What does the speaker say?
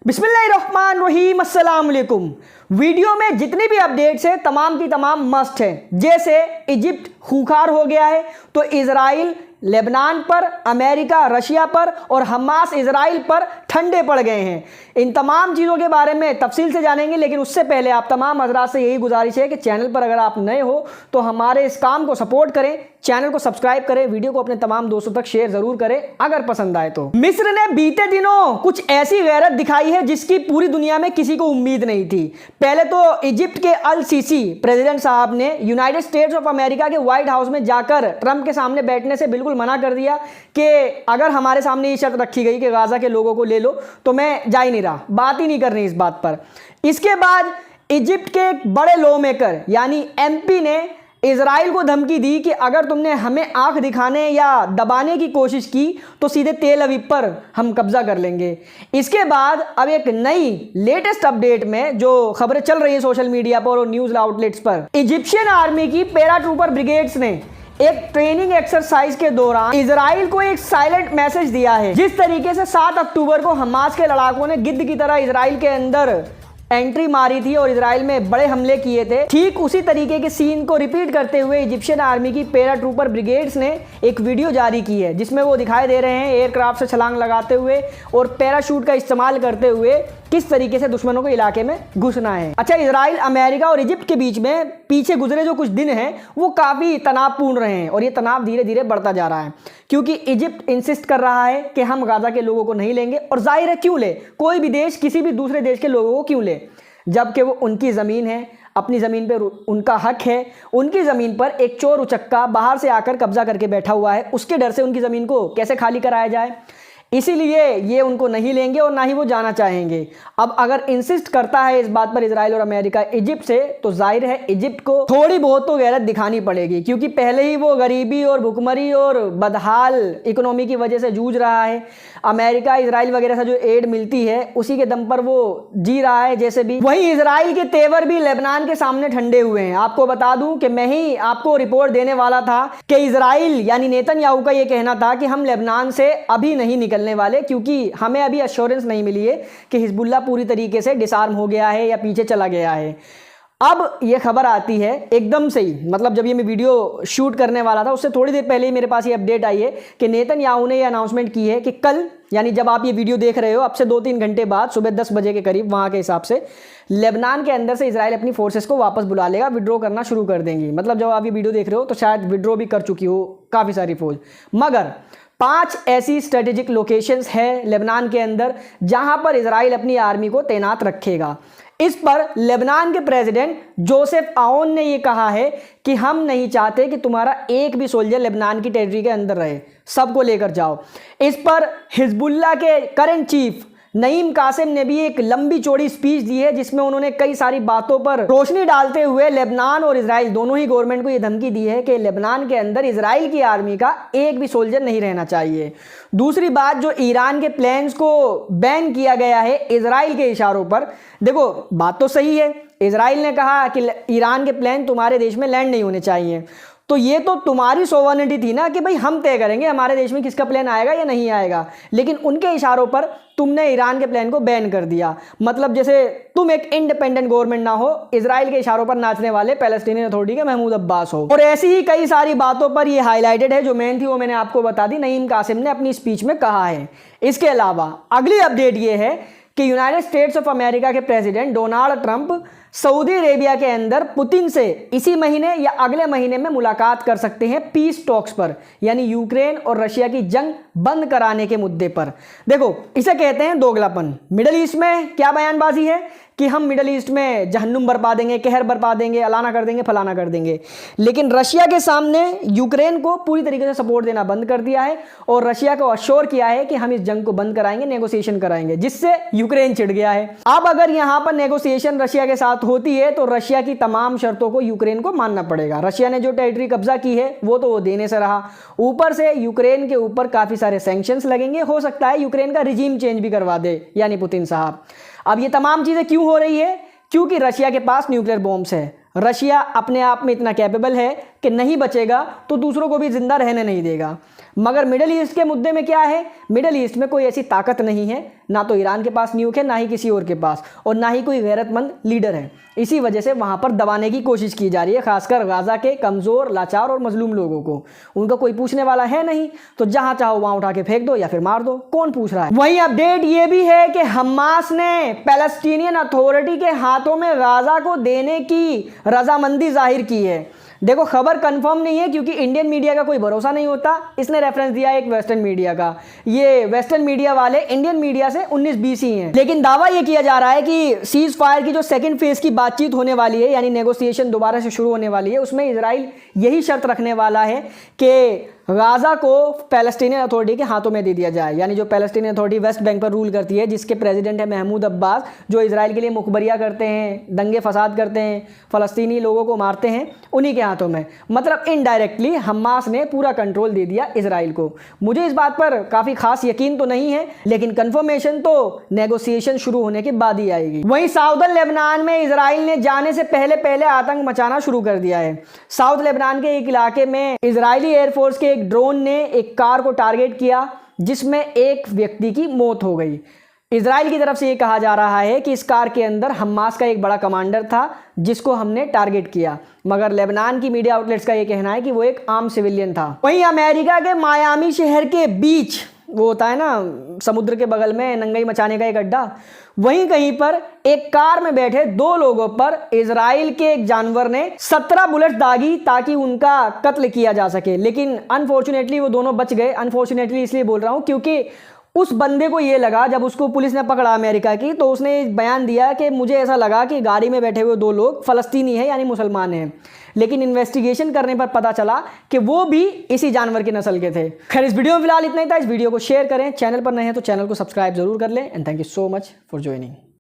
बिस्मिल्लाहिर्रहमानिर्रहीम, अस्सलाम वालेकुम। वीडियो में जितनी भी अपडेट्स है तमाम की तमाम मस्ट है। जैसे इजिप्ट खूंखार हो गया है तो इजराइल लेबनान पर, अमेरिका रशिया पर और हमास इजराइल पर ठंडे पड़ गए हैं। इन तमाम चीज़ों के बारे में तफसील से जानेंगे, लेकिन उससे पहले आप तमाम हजरात से यही गुजारिश है कि चैनल पर अगर आप नए हो तो हमारे इस काम को सपोर्ट करें, चैनल को सब्सक्राइब करें, वीडियो को अपने तमाम दोस्तों तक शेयर जरूर करें अगर पसंद आए तो। मिस्र ने बीते दिनों कुछ ऐसी गैरत दिखाई है जिसकी पूरी दुनिया में किसी को उम्मीद नहीं थी। पहले तो इजिप्ट के अल सीसी प्रेसिडेंट साहब ने यूनाइटेड स्टेट्स ऑफ अमेरिका के व्हाइट हाउस में जाकर ट्रंप के सामने बैठने से बिल्कुल मना कर दिया कि अगर हमारे सामने ये शर्त रखी गई कि गाजा के लोगों को ले लो तो मैं जा ही नहीं रहा, बात ही नहीं करनी इस बात पर। इसके बाद इजिप्ट के एक बड़े लॉ मेकर यानी एमपी ने इजराइल को धमकी दी कि अगर तुमने हमें आंख दिखाने या दबाने की कोशिश की तो सीधे तेल अवीव पर हम कब्जा कर लेंगे। इसके बाद अब एक नई लेटेस्ट अपडेट में जो खबरें चल रही है सोशल मीडिया पर और न्यूज आउटलेट्स पर, इजिप्शियन आर्मी की पैराट्रूपर ब्रिगेड्स ने एक ट्रेनिंग एक्सरसाइज के दौरान इजराइल को एक साइलेंट मैसेज दिया है। जिस तरीके से 7 अक्टूबर को हमास के लड़ाकों ने गिद्ध की तरह इजराइल के अंदर एंट्री मारी थी और इजराइल में बड़े हमले किए थे, ठीक उसी तरीके के सीन को रिपीट करते हुए इजिप्शियन आर्मी की पैराट्रूपर ब्रिगेड्स ने एक वीडियो जारी की है जिसमें वो दिखाई दे रहे हैं एयरक्राफ्ट से छलांग लगाते हुए और पैराशूट का इस्तेमाल करते हुए किस तरीके से दुश्मनों के इलाके में घुसना है। अच्छा, इजराइल, अमेरिका और इजिप्ट के बीच में पीछे गुजरे जो कुछ दिन हैं वो काफ़ी तनावपूर्ण रहे हैं और ये तनाव धीरे धीरे बढ़ता जा रहा है क्योंकि इजिप्ट इंसिस्ट कर रहा है कि हम गाजा के लोगों को नहीं लेंगे। और जाहिर है क्यों ले, कोई भी देश किसी भी दूसरे देश के लोगों को क्यों ले, जबकि वो उनकी ज़मीन है, अपनी ज़मीन पर उनका हक है। उनकी ज़मीन पर एक चोर उचक्का बाहर से आकर कब्जा करके बैठा हुआ है, उसके डर से उनकी ज़मीन को कैसे खाली कराया जाए, इसीलिए ये उनको नहीं लेंगे और ना ही वो जाना चाहेंगे। अब अगर इंसिस्ट करता है इस बात पर इजराइल और अमेरिका इजिप्ट से, तो जाहिर है इजिप्ट को थोड़ी बहुत तो गैरत दिखानी पड़ेगी क्योंकि पहले ही वो गरीबी और भुखमरी और बदहाल इकोनॉमी की वजह से जूझ रहा है। अमेरिका, इजराइल वगैरह से जो एड मिलती है उसी के दम पर वो जी रहा है जैसे भी। वहीं इजराइल के तेवर भी लेबनान के सामने ठंडे हुए हैं। आपको बता दूं कि मैं ही आपको रिपोर्ट देने वाला था कि इजराइल यानी नेतन्याहू का ये कहना था कि हम लेबनान से अभी नहीं निकलने वाले क्योंकि हमें अभी एश्योरेंस नहीं मिली है कि हिजबुल्लाह पूरी तरीके से डिसआर्म हो गया है या पीछे चला गया है। अब ये खबर आती है एकदम से ही, मतलब जब ये मैं वीडियो शूट करने वाला था उससे थोड़ी देर पहले ही मेरे पास ये अपडेट आई है कि नेतन्याहू ने ये अनाउंसमेंट की है कि कल, यानी जब आप ये वीडियो देख रहे हो अब से 2-3 घंटे बाद सुबह 10 बजे के करीब वहाँ के हिसाब से लेबनान के अंदर से इजराइल अपनी फोर्सेस को वापस बुला लेगा, विड्रॉ करना शुरू कर देंगी। मतलब जब आप ये वीडियो देख रहे हो तो शायद विड्रॉ भी कर चुकी हो काफ़ी सारी फौज। मगर 5 ऐसी स्ट्रेटेजिक लोकेशंस है लेबनान के अंदर जहां पर इजराइल अपनी आर्मी को तैनात रखेगा। इस पर लेबनान के प्रेसिडेंट जोसेफ आउन ने यह कहा है कि हम नहीं चाहते कि तुम्हारा एक भी सोल्जर लेबनान की टेरिटरी के अंदर रहे, सबको लेकर जाओ। इस पर हिजबुल्लाह के करंट चीफ नईम कासिम ने भी एक लंबी चौड़ी स्पीच दी है जिसमें उन्होंने कई सारी बातों पर रोशनी डालते हुए लेबनान और इजराइल दोनों ही गवर्नमेंट को यह धमकी दी है कि लेबनान के अंदर इजराइल की आर्मी का एक भी सोल्जर नहीं रहना चाहिए। दूसरी बात, जो ईरान के प्लेन्स को बैन किया गया है इजराइल के इशारों पर, देखो बात तो सही है, इजराइल ने कहा कि ईरान के प्लेन तुम्हारे देश में लैंड नहीं होने चाहिए, तो ये तो तुम्हारी सोवर्निटी थी ना कि भाई हम तय करेंगे हमारे देश में किसका प्लान आएगा या नहीं आएगा, लेकिन उनके इशारों पर तुमने ईरान के प्लान को बैन कर दिया। मतलब जैसे तुम एक इंडिपेंडेंट गवर्नमेंट ना हो, इजराइल के इशारों पर नाचने वाले पैलेस्टीनियन अथॉरिटी के महमूद अब्बास हो। और ऐसी ही कई सारी बातों पर ये हाईलाइटेड है, जो मेन थी वो मैंने आपको बता दी, नईम कासिम ने अपनी स्पीच में कहा है। इसके अलावा अगली अपडेट ये है कि यूनाइटेड स्टेट्स ऑफ अमेरिका के president Donald Trump Saudi Arabia के अंदर पुतिन से इसी महीने या अगले महीने में मुलाकात कर सकते हैं पीस टॉक्स पर, यानी यूक्रेन और रशिया की जंग बंद कराने के मुद्दे पर। देखो, इसे कहते हैं दोगलापन। मिडल ईस्ट में क्या बयानबाजी है कि हम मिडल ईस्ट में जहन्नुम बरपा देंगे, कहर बरपा देंगे, अलाना कर देंगे, फलाना कर देंगे, लेकिन रशिया के सामने यूक्रेन को पूरी तरीके से सपोर्ट देना बंद कर दिया है और रशिया को अश्योर किया है कि हम इस जंग को बंद कराएंगे, नेगोशिएशन कराएंगे, जिससे यूक्रेन चिढ़ गया है। अब अगर यहां पर नेगोशिएशन रशिया के साथ होती है तो रशिया की तमाम शर्तों को यूक्रेन को मानना पड़ेगा। रशिया ने जो टेरिटरी कब्जा की है वो तो वो देने से रहा, ऊपर से यूक्रेन के ऊपर काफी सारे सैंक्शंस लगेंगे, हो सकता है यूक्रेन का रिजीम चेंज भी करवा दे यानी पुतिन साहब। अब ये तमाम चीजें क्यों हो रही है? क्योंकि रशिया के पास न्यूक्लियर बॉम्ब्स है। रशिया अपने आप में इतना कैपेबल है कि नहीं बचेगा तो दूसरों को भी जिंदा रहने नहीं देगा। मगर मिडिल ईस्ट के मुद्दे में क्या है, मिडिल ईस्ट में कोई ऐसी ताकत नहीं है, ना तो ईरान के पास न्यूक है, ना ही किसी और के पास, और ना ही कोई गैरतमंद लीडर है। इसी वजह से वहाँ पर दबाने की कोशिश की जा रही है, खासकर गाजा के कमज़ोर, लाचार और मजलूम लोगों को। उनका कोई पूछने वाला है नहीं, तो जहाँ चाहो वहाँ उठा के फेंक दो या फिर मार दो, कौन पूछ रहा है। वहीं अपडेट ये भी है कि हमास ने पैलेस्टीनियन अथॉरिटी के हाथों में गाजा को देने की रजामंदी जाहिर की है। देखो, खबर कंफर्म नहीं है क्योंकि इंडियन मीडिया का कोई भरोसा नहीं होता। इसने रेफरेंस दिया एक वेस्टर्न मीडिया का। ये वेस्टर्न मीडिया वाले इंडियन मीडिया से 19-20 ही हैं, लेकिन दावा ये किया जा रहा है कि सीज फायर की जो सेकंड फेज की बातचीत होने वाली है, यानी नेगोशिएशन दोबारा से शुरू होने वाली है, उसमें इजराइल यही शर्त रखने वाला है कि गाजा को पैलेस्टीनियन अथॉरिटी के हाथों में दे दिया जाए। यानी जो पैलेस्टीनियन अथॉरिटी वेस्ट बैंक पर रूल करती है, जिसके प्रेसिडेंट है महमूद अब्बास, जो इजराइल के लिए मुखबरियाँ करते हैं, दंगे फसाद करते हैं, फ़लस्तीनी लोगों को मारते हैं, उन्हीं के हाथों में। मतलब इनडायरेक्टली हमास ने पूरा कंट्रोल दे दिया इजराइल को। मुझे इस बात पर काफ़ी खास यकीन तो नहीं है, लेकिन कन्फर्मेशन तो नेगोशिएशन शुरू होने के बाद ही आएगी। वहीं साउदर्न लेबनान में इजराइल ने जाने से पहले आतंक मचाना शुरू कर दिया है। साउथ लेबनान के एक इलाके में इजरायली एयरफोर्स के ड्रोन ने एक कार को टारगेट किया, जिसमें एक व्यक्ति की मौत हो गई। इजराइल की तरफ से यह कहा जा रहा है कि इस कार के अंदर हमास का एक बड़ा कमांडर था, जिसको हमने टारगेट किया, मगर लेबनान की मीडिया आउटलेट्स का यह कहना है कि वो एक आम सिविलियन था। वहीं अमेरिका के मायामी शहर के बीच, वो होता है ना समुद्र के बगल में नंगाई मचाने का एक अड्डा, वहीं कहीं पर एक कार में बैठे 2 लोगों पर इजराइल के एक जानवर ने 17 बुलेट दागी ताकि उनका कत्ल किया जा सके। लेकिन अनफॉर्चुनेटली वो दोनों बच गए। अनफॉर्चुनेटली इसलिए बोल रहा हूं क्योंकि उस बंदे को ये लगा, जब उसको पुलिस ने पकड़ा अमेरिका की, तो उसने बयान दिया कि मुझे ऐसा लगा कि गाड़ी में बैठे हुए 2 लोग फ़लस्तीनी हैं, यानी मुसलमान हैं। लेकिन इन्वेस्टिगेशन करने पर पता चला कि वो भी इसी जानवर की नस्ल के थे। खैर, इस वीडियो में फिलहाल इतना ही था। इस वीडियो को शेयर करें, चैनल पर नए हैं तो चैनल को सब्सक्राइब जरूर कर लें। And thank you so much for joining.